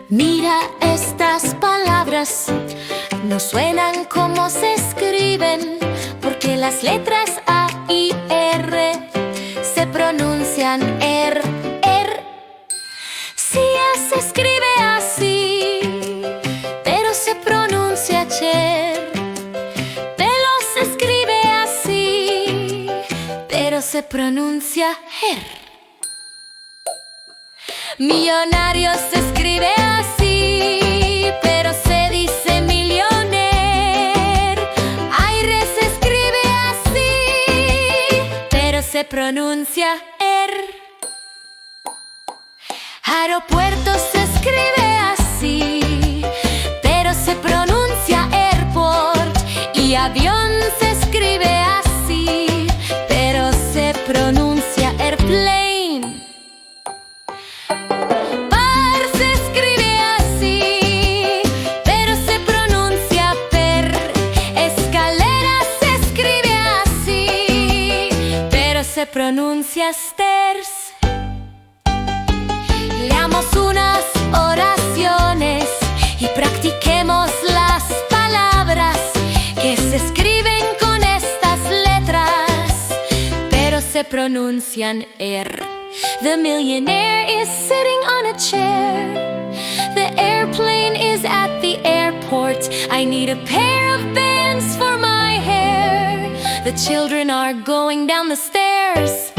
Mira estas palabras, no suenan como se escriben, porque las letras A y R se pronuncian er. Sí, se escribe así, pero se pronuncia cher. Pelo se escribe así, pero se pronuncia her. Millonario se escribe así, pero se dice millionaire. Aire se escribe así, pero se pronuncia er. Aeropuerto se escribe así, pero se pronuncia airport. Y avión se escribe así, pero se pronuncia airplane. Par se escribe así, pero se pronuncia per. Escalera se escribe así, pero se pronuncia stairs. Leamos unas oraciones y practiquemos las palabras que se escriben con estas letras, pero se pronuncian er. The millionaire is sitting on a chair. The airplane is at the airport. I need a pair of bands for my hair. The children are going down the stairs.